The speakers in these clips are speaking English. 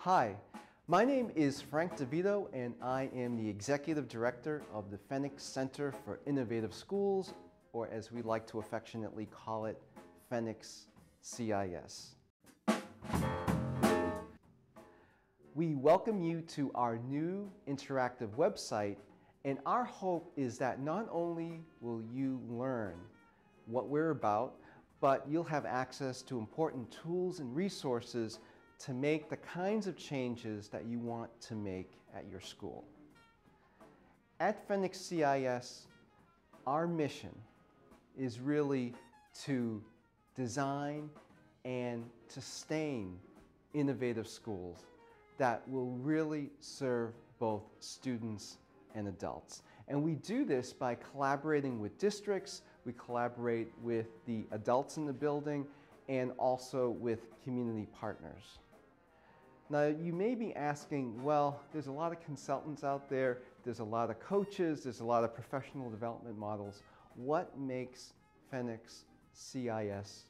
Hi, my name is Frank DeVito and I am the Executive Director of the Fenix Center for Innovative Schools, or as we like to affectionately call it, Fenix CIS. We welcome you to our new interactive website, and our hope is that not only will you learn what we're about, but you'll have access to important tools and resources to make the kinds of changes that you want to make at your school. At Fenix CIS, our mission is really to design and sustain innovative schools that will really serve both students and adults. And we do this by collaborating with districts, we collaborate with the adults in the building, and also with community partners. Now, you may be asking, well, there's a lot of consultants out there, there's a lot of coaches, there's a lot of professional development models. What makes Fenix CIS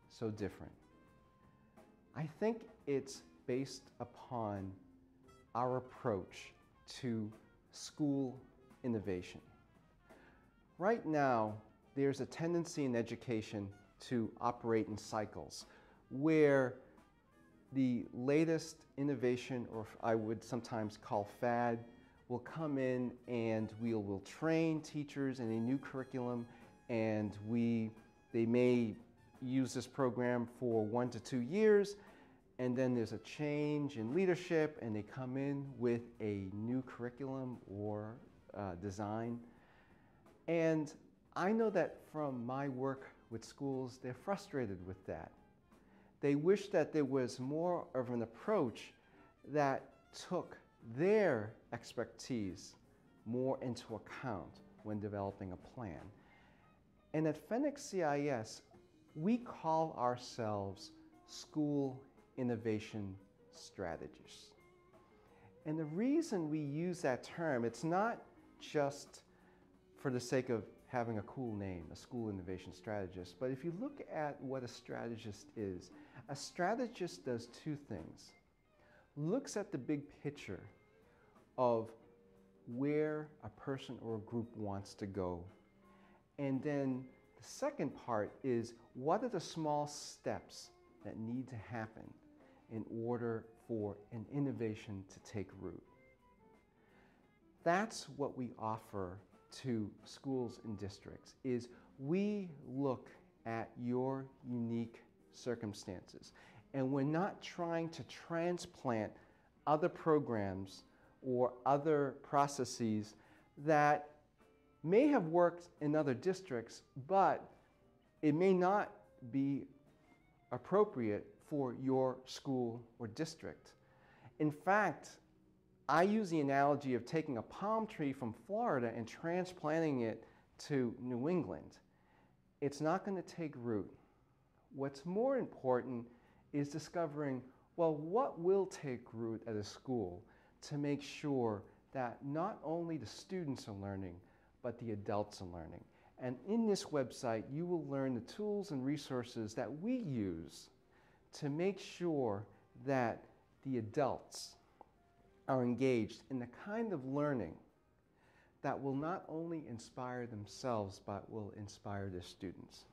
so different? I think it's based upon our approach to school innovation. Right now, there's a tendency in education to operate in cycles where the latest innovation, or I would sometimes call fad, will come in and we will train teachers in a new curriculum, and they may use this program for 1 to 2 years, and then there's a change in leadership and they come in with a new curriculum or design. And I know that from my work with schools, they're frustrated with that. They wish that there was more of an approach that took their expertise more into account when developing a plan. And at Fenix CIS, we call ourselves school innovation strategists. And the reason we use that term, it's not just for the sake of having a cool name, a school innovation strategist, but if you look at what a strategist is, a strategist does two things. Looks at the big picture of where a person or a group wants to go. And then the second part is, what are the small steps that need to happen in order for an innovation to take root? That's what we offer to schools and districts, is we look at your unique circumstances. And we're not trying to transplant other programs or other processes that may have worked in other districts, but it may not be appropriate for your school or district. In fact, I use the analogy of taking a palm tree from Florida and transplanting it to New England. It's not going to take root. What's more important is discovering, well, what will take root at a school to make sure that not only the students are learning, but the adults are learning. And in this website, you will learn the tools and resources that we use to make sure that the adults are engaged in the kind of learning that will not only inspire themselves, but will inspire their students.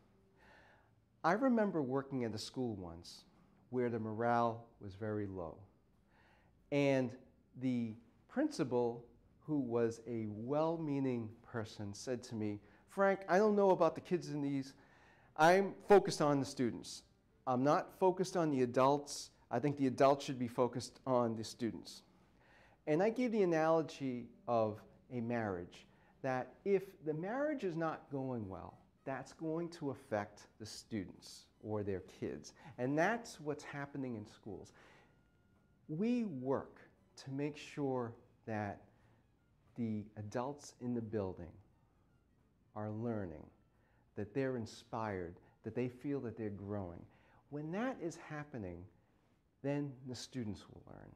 I remember working at a school once where the morale was very low. And the principal, who was a well-meaning person, said to me, "Frank, I don't know about the kids in these. I'm focused on the students. I'm not focused on the adults. I think the adults should be focused on the students." And I gave the analogy of a marriage, that if the marriage is not going well, that's going to affect the students or their kids. And that's what's happening in schools. We work to make sure that the adults in the building are learning, that they're inspired, that they feel that they're growing. When that is happening, then the students will learn.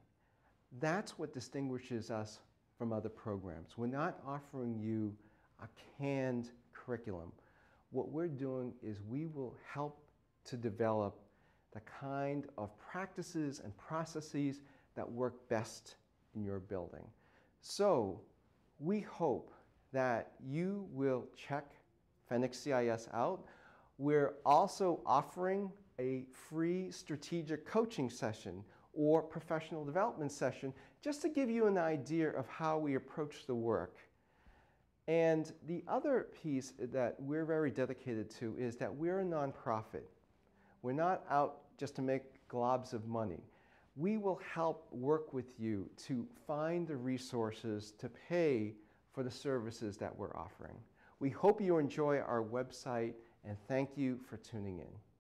That's what distinguishes us from other programs. We're not offering you a canned curriculum. What we're doing is we will help to develop the kind of practices and processes that work best in your building. So we hope that you will check Fenix CIS out. We're also offering a free strategic coaching session or professional development session just to give you an idea of how we approach the work. And the other piece that we're very dedicated to is that we're a nonprofit. We're not out just to make globs of money. We will help work with you to find the resources to pay for the services that we're offering. We hope you enjoy our website, and thank you for tuning in.